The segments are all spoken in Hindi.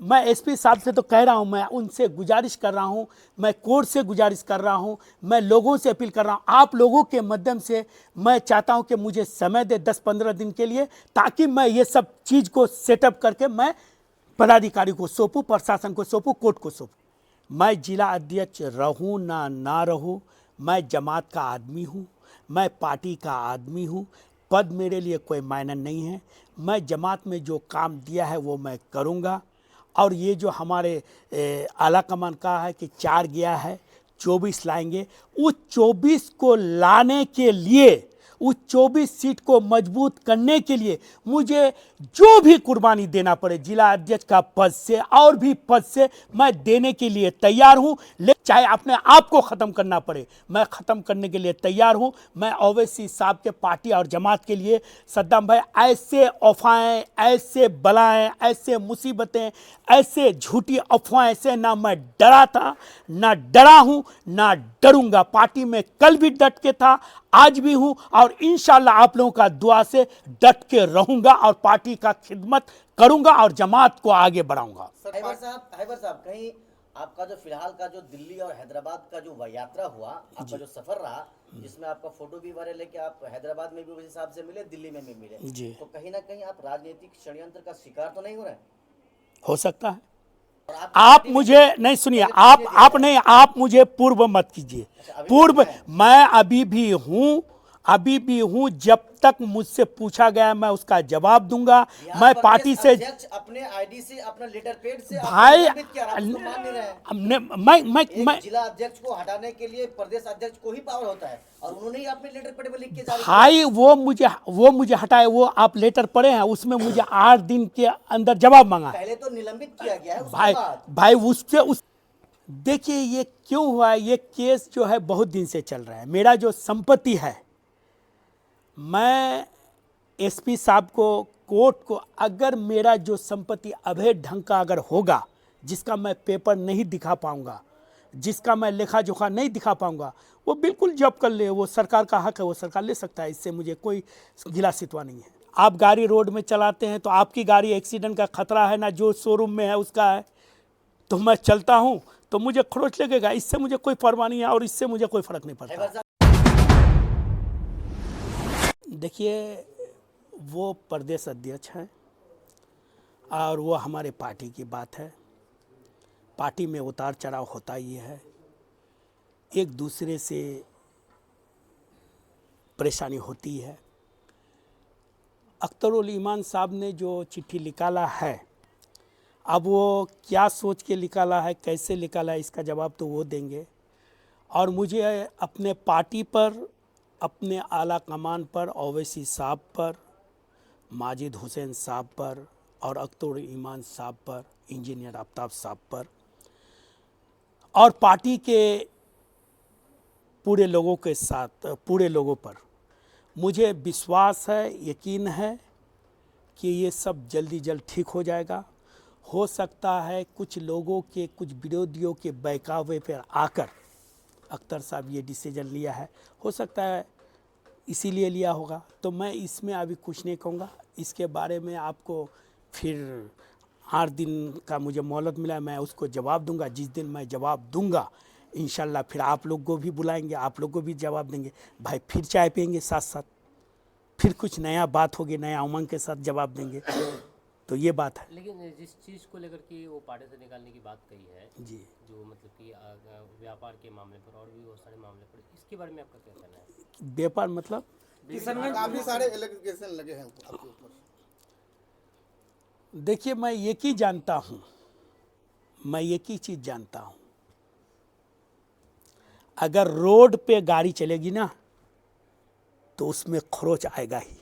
मैं एसपी साहब से तो कह रहा हूं, मैं उनसे गुजारिश कर रहा हूं, मैं कोर्ट से गुजारिश कर रहा हूं, मैं लोगों से अपील कर रहा हूं, आप लोगों के माध्यम से मैं चाहता हूं कि मुझे समय दे 10-15 दिन के लिए, ताकि मैं ये सब चीज़ को सेटअप करके मैं पदाधिकारी को सौंपूँ, प्रशासन को सौंपूँ, कोर्ट को सौंपूँ। मैं जिला अध्यक्ष रहूं ना रहूं, मैं जमात का आदमी हूं, मैं पार्टी का आदमी हूं। पद मेरे लिए कोई मायने नहीं है। मैं जमात में जो काम दिया है वो मैं करूंगा। और ये जो हमारे आला कमान का है कि 4 गया है, 24 लाएंगे, उस 24 को लाने के लिए, उस 24 सीट को मजबूत करने के लिए मुझे जो भी कुर्बानी देना पड़े, जिला अध्यक्ष का पद से और भी पद से मैं देने के लिए तैयार हूं। चाहे अपने आप को ख़त्म करना पड़े, मैं ख़त्म करने के लिए तैयार हूं। मैं ओवैसी साहब के पार्टी और जमात के लिए, सद्दाम भाई, ऐसे अफवाहें, ऐसे बलाएं, ऐसे मुसीबतें, ऐसे झूठी अफवाहें से ना मैं डरा था, ना डरा हूं, ना डरूंगा। पार्टी में कल भी डट के था, आज भी हूं, और इंशाल्लाह आप लोगों का दुआ से डट के रहूंगा और पार्टी का खिदमत करूंगा और जमात को आगे बढ़ाऊंगा। हैबर साहब, कहीं आपका जो फिलहाल का जो दिल्ली और हैदराबाद का जो यात्रा हुआ, आपका जो सफर रहा, जिसमें आपका फोटो भी वायरल है कि आप हैदराबाद में भी उस हिसाब से मिले, दिल्ली में भी मिले जी। तो कहीं ना कहीं आप राजनीतिक षड्यंत्र का शिकार तो नहीं हो रहे? हो सकता है। आप मुझे नहीं, सुनिए, आप मुझे पूर्व मत कीजिए। पूर्व मैं अभी भी हूं। जब तक मुझसे पूछा गया मैं उसका जवाब दूंगा। मैं पार्टी से अपने आईडी से, अपना लेटर पैड से भाई, मैं जिला अध्यक्ष को हटाने के लिए प्रदेश अध्यक्ष को ही पावर होता है, और उन्होंने ही अपने लेटर पैड में लिख के जारी किया। भाई वो मुझे हटाए, वो आप लेटर पढ़े हैं, उसमें मुझे 8 दिन के अंदर जवाब मांगा। पहले तो निलंबित किया गया है भाई उससे देखिए ये क्यों हुआ है। ये केस जो है बहुत दिन से चल रहा है। मेरा जो संपत्ति है, मैं एसपी साहब को, कोर्ट को, अगर मेरा जो संपत्ति अवैध ढंग का अगर होगा, जिसका मैं पेपर नहीं दिखा पाऊंगा, जिसका मैं लेखा जोखा नहीं दिखा पाऊंगा, वो बिल्कुल जब्त कर ले। वो सरकार का हक है, वो सरकार ले सकता है। इससे मुझे कोई गिला शिकवा नहीं है। आप गाड़ी रोड में चलाते हैं तो आपकी गाड़ी एक्सीडेंट का खतरा है ना, जो शोरूम में है उसका है, तो मैं चलता हूं तो मुझे खरोच लगेगा। इससे मुझे कोई परवाह नहीं है और इससे मुझे कोई फर्क नहीं पड़ता। देखिए, वो प्रदेश अध्यक्ष हैं और वो हमारे पार्टी की बात है। पार्टी में उतार चढ़ाव होता ही है, एक दूसरे से परेशानी होती है। अख्तरुल ईमान साहब ने जो चिट्ठी निकाला है, अब वो क्या सोच के निकाला है, कैसे निकाला है, इसका जवाब तो वो देंगे। और मुझे अपने पार्टी पर, अपने आला कमान पर, ओवैसी साहब पर, माजिद हुसैन साहब पर और अख्तरुल ईमान साहब पर, इंजीनियर आफ्ताब साहब पर और पार्टी के पूरे लोगों के साथ, पूरे लोगों पर मुझे विश्वास है, यकीन है कि ये सब जल्दी जल्द ठीक हो जाएगा। हो सकता है कुछ लोगों के, कुछ विरोधियों के बहकावे पर आकर अख्तर साहब ये डिसीजन लिया है। हो सकता है इसीलिए लिया होगा। तो मैं इसमें अभी कुछ नहीं कहूँगा। इसके बारे में आपको फिर 8 दिन का मुझे मोहलत मिला है, मैं उसको जवाब दूंगा। जिस दिन मैं जवाब दूंगा इंशाल्लाह फिर आप लोग को भी बुलाएंगे, आप लोग को भी जवाब देंगे। भाई फिर चाय पियेंगे साथ साथ, फिर कुछ नया बात होगी, नया उमंग के साथ जवाब देंगे। तो ये बात है। लेकिन जिस चीज़ को लेकर के वो पार्टी से निकालने की बात कही है जी, जो मतलब कि व्यापार के मामले पर और भी बहुत सारे मामले पर, इसके बारे में आपका क्या कहना है? व्यापार मतलब काफी सारे एलिगेशन लगे हैं आपके ऊपर। देखिए, मैं एक ही जानता हूँ, मैं एक ही चीज़ जानता हूँ, अगर रोड पे गाड़ी चलेगी ना तो उसमें खरोच आएगा ही।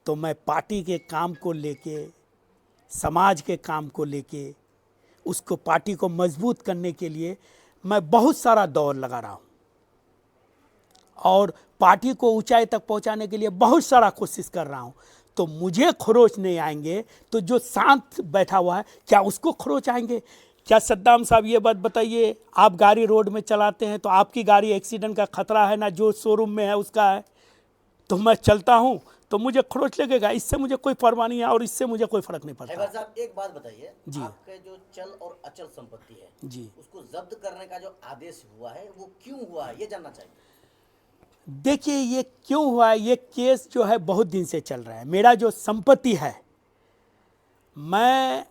तो मैं पार्टी के काम को लेके, समाज के काम को लेके, उसको, पार्टी को मजबूत करने के लिए मैं बहुत सारा दौर लगा रहा हूँ और पार्टी को ऊंचाई तक पहुंचाने के लिए बहुत सारा कोशिश कर रहा हूँ। तो मुझे खरोच नहीं आएंगे तो जो शांत बैठा हुआ है, क्या उसको खरोच आएंगे? क्या सद्दाम साहब ये बात बताइए, आप गाड़ी रोड में चलाते हैं तो आपकी गाड़ी एक्सीडेंट का खतरा है ना, जो शोरूम में है उसका है, तो मैं चलता हूँ तो मुझे खरोच लगेगा, इससे मुझे कोई परवाह नहीं है और इससे मुझे कोई फर्क नहीं पड़ता। हैबर साहब एक बात बताइए, जी। आपके जो चल और अचल संपत्ति है जी उसको जब्त करने का जो आदेश हुआ है वो क्यों हुआ है, ये जानना चाहिए। देखिए, ये क्यों हुआ है, ये केस जो है बहुत दिन से चल रहा है। मेरा जो संपत्ति है, मैं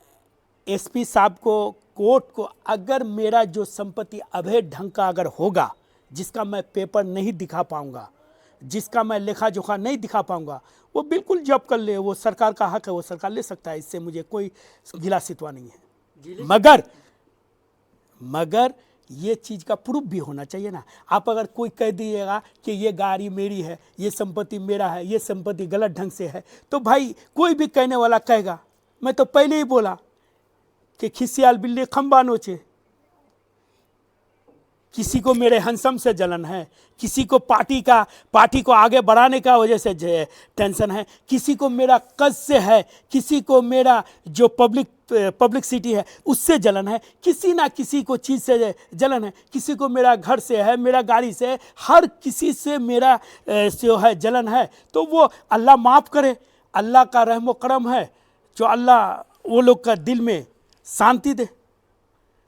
एसपी साहब को, कोर्ट को, अगर मेरा जो संपत्ति अवैध ढंग का अगर होगा, जिसका मैं पेपर नहीं दिखा पाऊंगा, जिसका मैं लेखा जोखा नहीं दिखा पाऊंगा, वो बिल्कुल जब्त कर ले। वो सरकार का हक है, वो सरकार ले सकता है, इससे मुझे कोई गिला शिकवा नहीं है। मगर ये चीज़ का प्रूफ भी होना चाहिए ना। आप अगर कोई कह दिएगा कि ये गाड़ी मेरी है, ये संपत्ति मेरा है, ये संपत्ति गलत ढंग से है, तो भाई कोई भी कहने वाला कहेगा। मैं तो पहले ही बोला कि खिसियाल बिल्ली खंबा नोचे। किसी को मेरे हंसम से जलन है, किसी को पार्टी को आगे बढ़ाने का वजह से टेंशन है, किसी को मेरा कद से है, किसी को मेरा जो पब्लिसिटी है उससे जलन है, किसी ना किसी को चीज़ से जलन है, किसी को मेरा घर से है, मेरा गाड़ी से है, हर किसी से मेरा जो है जलन है। तो वो अल्लाह माफ़ करे, अल्लाह का रहम व करम है, जो अल्लाह वो लोग का दिल में शांति दे।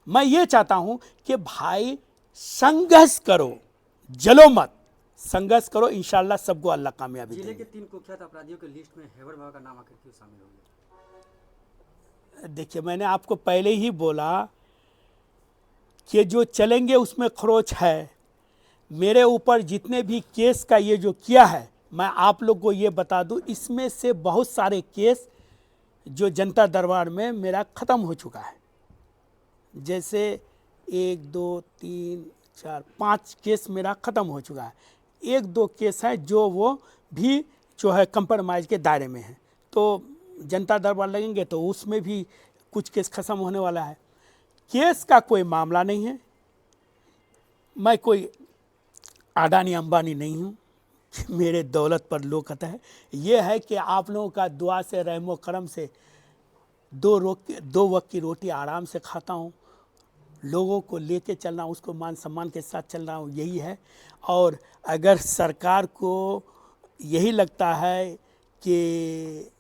मैं ये चाहता हूँ कि भाई संघर्ष करो, जलो मत, संघर्ष करो, इंशाल्लाह सबको अल्लाह कामयाबी जिले देंगे। के 3 कुख्यात अपराधियों के लिस्ट में हैबर बाबा का नाम आखिर क्यों शामिल हो गया? देखिए, मैंने आपको पहले ही बोला कि जो चलेंगे उसमें खरोच है। मेरे ऊपर जितने भी केस का ये जो किया है, मैं आप लोग को ये बता दूं, इसमें से बहुत सारे केस जो जनता दरबार में मेरा ख़त्म हो चुका है। जैसे 1 2 3 4 5 केस मेरा ख़त्म हो चुका है। 1-2 केस हैं जो वो भी जो है कंप्रोमाइज़ के दायरे में हैं, तो जनता दरबार लगेंगे तो उसमें भी कुछ केस ख़त्म होने वाला है। केस का कोई मामला नहीं है। मैं कोई अडानी अंबानी नहीं हूँ मेरे दौलत पर लोग कहता है। ये है कि आप लोगों का दुआ से, रहमो करम से 2 वक्त की रोटी आराम से खाता हूँ, लोगों को लेके चलना, उसको मान सम्मान के साथ चल रहा हूँ, यही है। और अगर सरकार को यही लगता है कि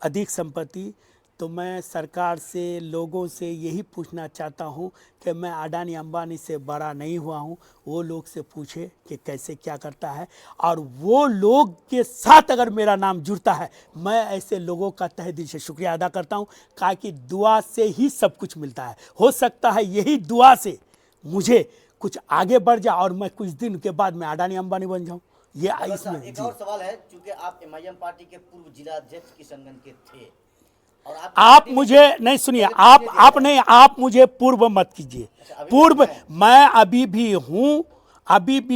अधिक संपत्ति, तो मैं सरकार से, लोगों से यही पूछना चाहता हूँ कि मैं अडानी अंबानी से बड़ा नहीं हुआ हूँ। वो लोग से पूछे कि कैसे क्या करता है, और वो लोग के साथ अगर मेरा नाम जुड़ता है, मैं ऐसे लोगों का तहे दिल से शुक्रिया अदा करता हूँ। कहा कि दुआ से ही सब कुछ मिलता है। हो सकता है यही दुआ से मुझे कुछ आगे बढ़ जाए और मैं कुछ दिन के बाद मैं अडानी अंबानी बन जाऊँ। ये इसमें एक जी। और सवाल है, क्योंकि आप एमआईएम पार्टी के पूर्व जिला अध्यक्ष किशनगंज के थे और आप मुझे नहीं सुनिए, आप मुझे पूर्व मत कीजिए। पूर्व मैं अभी भी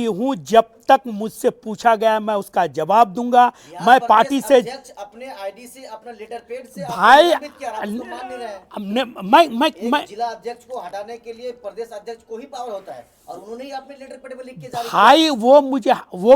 हूँ। जब तक मुझसे पूछा गया मैं उसका जवाब दूंगा। मैं पार्टी से अपने आईडी से, अपना लेटर पैड से भाई मान नहीं रहे हैं। मैं जिला अध्यक्ष को हटाने के लिए प्रदेश अध्यक्ष को ही पावर होता है और उन्होंने ही अपने लेटर पैड में लिख के जारी किया। भाई वो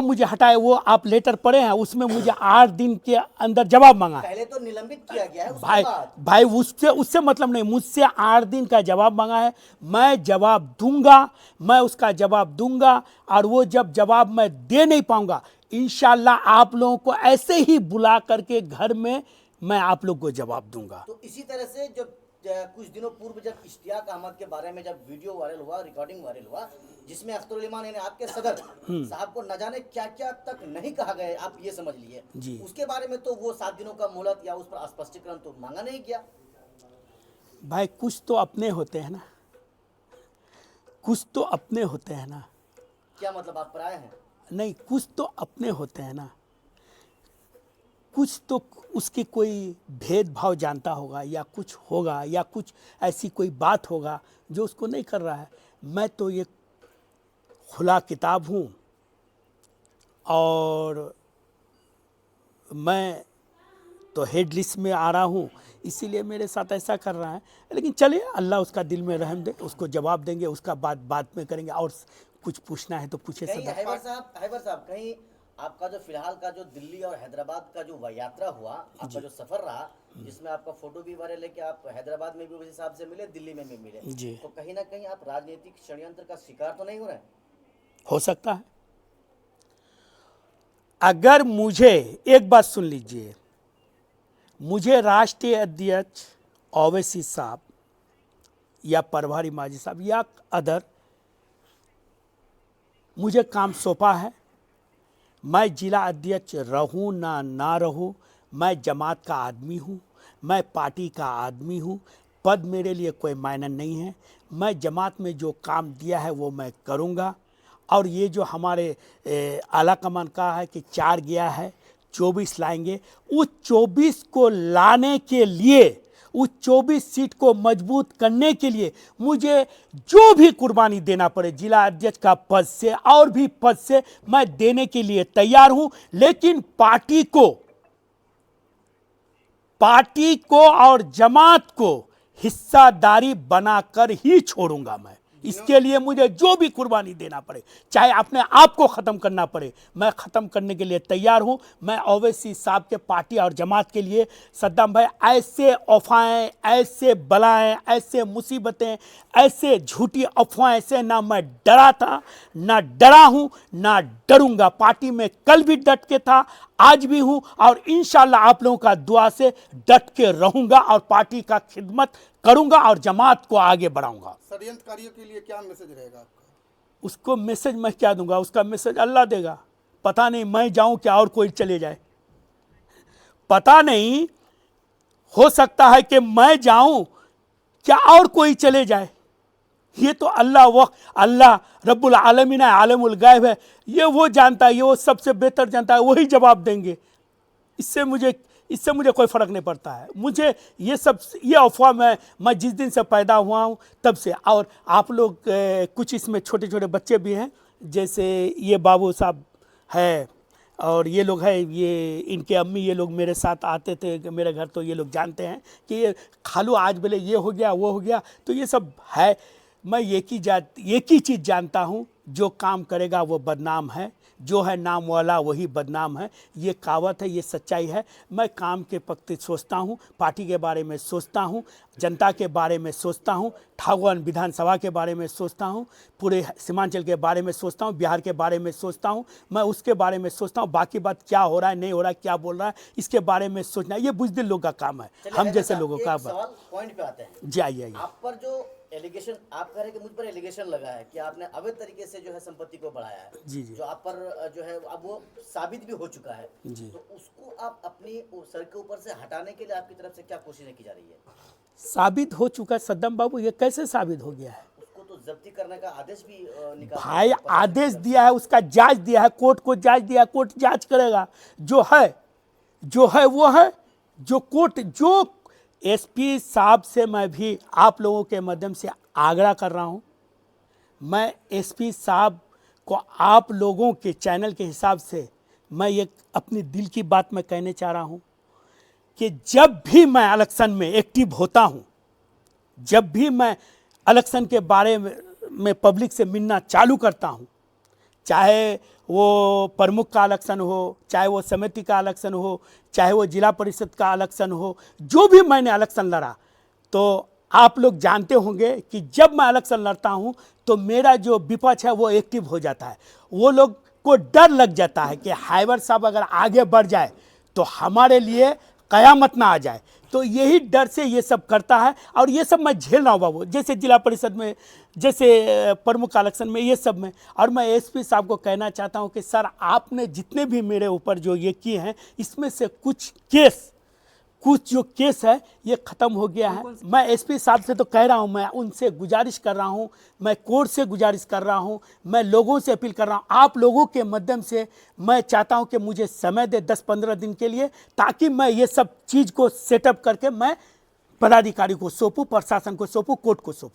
मुझे हटाए, वो आप लेटर पढ़े हैं, उसमें मुझे 8 दिन के अंदर जवाब मांगा है। पहले तो निलंबित किया गया है, उसके बाद भाई उससे मतलब नहीं, मुझसे 8 दिन का जवाब मांगा है। मैं जवाब दूंगा, मैं उसका जवाब दूंगा, और वो जब जवाब मैं दे नहीं पाऊंगा, इंशाल्लाह आप लोगों को ऐसे ही बुला करके घर में मैं आप लोग को जवाब दूंगा। तो इसी तरह से जब कुछ दिनों पूर्व जब इश्तियाक अहमद के बारे में जब वीडियो वायरल हुआ, रिकॉर्डिंग वायरल हुआ, जिसमें अख्तर इमाम यानी आपके सदर साहब को न जाने क्या क्या तक नहीं कहा गया, आप ये समझ लीजिए, उसके बारे में तो वो 7 दिनों का मोहलत या उस पर स्पष्टीकरण तो मांगा नहीं गया। भाई कुछ तो अपने होते हैं ना, कुछ तो अपने होते हैं ना। क्या मतलब, आप पराये हैं? नहीं, कुछ तो अपने होते हैं ना, कुछ तो उसके कोई भेदभाव जानता होगा, या कुछ होगा, या कुछ ऐसी कोई बात होगा जो उसको नहीं कर रहा है। मैं तो ये खुला किताब हूँ और मैं तो हेड लिस्ट में आ रहा हूँ, इसीलिए मेरे साथ ऐसा कर रहा है। लेकिन चलिए, अल्लाह उसका दिल में रहम दे, उसको जवाब देंगे, उसका बाद में करेंगे। और कुछ पूछना है तो पूछे कहीं सर। हैबर साहब कहीं आपका जो फिलहाल का जो दिल्ली और हैदराबाद का जो यात्रा हुआ, आपका जो सफर रहा, जिसमें आपका फोटो भी वायरल है कि आप हैदराबाद में भी उसी हिसाब से मिले, दिल्ली में भी मिले, तो कहीं ना कहीं आप राजनीतिक षड्यंत्र का शिकार तो नहीं हो रहे? हो सकता है। अगर मुझे, एक बात सुन लीजिए, मुझे राष्ट्रीय अध्यक्ष ओवैसी साहब या प्रभारी माजी साहब या अदर मुझे काम सौंपा है, मैं जिला अध्यक्ष रहूं ना रहूं, मैं जमात का आदमी हूं, मैं पार्टी का आदमी हूं, पद मेरे लिए कोई मायने नहीं है। मैं जमात में जो काम दिया है वो मैं करूंगा। और ये जो हमारे आला कमान का है कि 4 गया है, 24 लाएंगे, उस 24 को लाने के लिए, उस 24 सीट को मजबूत करने के लिए मुझे जो भी कुर्बानी देना पड़े, जिला अध्यक्ष का पद से और भी पद से मैं देने के लिए तैयार हूं। लेकिन पार्टी को और जमात को हिस्सादारी बनाकर ही छोड़ूंगा मैं। इसके लिए मुझे जो भी कुर्बानी देना पड़े, चाहे अपने आप को ख़त्म करना पड़े, मैं ख़त्म करने के लिए तैयार हूं। मैं ओवैसी साहब के पार्टी और जमात के लिए, सद्दाम भाई, ऐसे अफवाहें, ऐसे बलाएं, ऐसे मुसीबतें, ऐसे झूठी अफवाहें से ना मैं डरा था, ना डरा हूं, ना डरूंगा। पार्टी में कल भी डट के था, आज भी हूं, और इंशाल्लाह आप लोगों का दुआ से डट के रहूंगा और पार्टी का खिदमत करूंगा और जमात को आगे बढ़ाऊंगा। षड्यंत्रकारियों के लिए क्या मैसेज रहेगा आपका? उसको मैसेज मैं क्या दूंगा, उसका मैसेज अल्लाह देगा। पता नहीं मैं जाऊं क्या और कोई चले जाए, पता नहीं, हो सकता है कि मैं जाऊं क्या और कोई चले जाए। ये तो अल्लाह रब्बुल आलमीन है, आलमुल गायब है, ये वो जानता है, ये वो सबसे बेहतर जानता है, वही जवाब देंगे। इससे मुझे कोई फ़र्क नहीं पड़ता है। मुझे ये अफवाह मैं जिस दिन से पैदा हुआ हूँ तब से, और आप लोग कुछ इसमें छोटे छोटे बच्चे भी हैं, जैसे ये बाबू साहब है और ये लोग हैं, ये इनके अम्मी, ये लोग मेरे साथ आते थे मेरे घर, तो ये लोग जानते हैं कि ये खालू आज बोले ये हो गया वो हो गया, तो ये सब है। मैं एक ही चीज़ जानता हूँ, जो काम करेगा वो बदनाम है, जो है नाम वाला वही बदनाम है। ये कहावत है, ये सच्चाई है। मैं काम के प्रति सोचता हूँ, पार्टी के बारे में सोचता हूँ, जनता के बारे में सोचता हूँ, ठाकुर विधानसभा के बारे में सोचता हूँ, पूरे सीमांचल के बारे में सोचता हूँ, बिहार के बारे में सोचता हूँ, मैं उसके बारे में सोचता हूँ। बाकी बात क्या हो रहा है नहीं हो रहा है, क्या बोल रहा है, इसके बारे में सोचना ये बुज़दिल लोग का काम है, हम जैसे लोगों का। पॉइंट पे आते हैं जी, आइए। आप पर जो एलिगेशन, आप कह रहे हैं कि मुझ पर एलिगेशन लगा है कि आपने अवैध तरीके से जो है संपत्ति को बढ़ाया है, जी। जो आप पर जो है अब वो साबित भी हो चुका है जी। तो उसको आप अपनी सर के ऊपर से हटाने के लिए आपकी तरफ से क्या कोशिशें की जा रही है? साबित हो चुका है सद्दाम बाबू, ये कैसे साबित हो गया है? उसको तो जब्ती करने का आदेश भी निकाला भाई, आदेश दिया है, उसका जांच दिया है, कोर्ट को जांच दिया, कोर्ट जांच करेगा। जो है वो है, जो कोर्ट, जो एसपी साहब से मैं भी आप लोगों के माध्यम से आग्रह कर रहा हूं, मैं एसपी साहब को आप लोगों के चैनल के हिसाब से मैं एक अपनी दिल की बात मैं कहने चाह रहा हूं कि जब भी मैं इलेक्शन में एक्टिव होता हूं, जब भी मैं इलेक्शन के बारे में पब्लिक से मिलना चालू करता हूं, चाहे वो प्रमुख का इलेक्शन हो, चाहे वो समिति का इलेक्शन हो, चाहे वो जिला परिषद का इलेक्शन हो, जो भी मैंने इलेक्शन लड़ा, तो आप लोग जानते होंगे कि जब मैं इलेक्शन लड़ता हूं तो मेरा जो विपक्ष है वो एक्टिव हो जाता है। वो लोग को डर लग जाता है कि हैबर साहब अगर आगे बढ़ जाए तो हमारे लिए कयामत ना आ जाए, तो यही डर से ये सब करता है। और ये सब मैं झेल रहा हूँ बाबू, जैसे जिला परिषद में, जैसे प्रमुख इलेक्शन में, ये सब में। और मैं एसपी साहब को कहना चाहता हूँ कि सर, आपने जितने भी मेरे ऊपर जो ये किए हैं, इसमें से कुछ जो केस है ये ख़त्म हो गया है। मैं एसपी साहब से तो कह रहा हूँ, मैं उनसे गुजारिश कर रहा हूँ, मैं कोर्ट से गुजारिश कर रहा हूँ, मैं लोगों से अपील कर रहा हूँ, आप लोगों के माध्यम से मैं चाहता हूँ कि मुझे समय दे 10-15 दिन के लिए, ताकि मैं ये सब चीज़ को सेटअप करके मैं पदाधिकारी को सौंपूँ, प्रशासन को सौंपूँ, कोर्ट को सौंपूँ।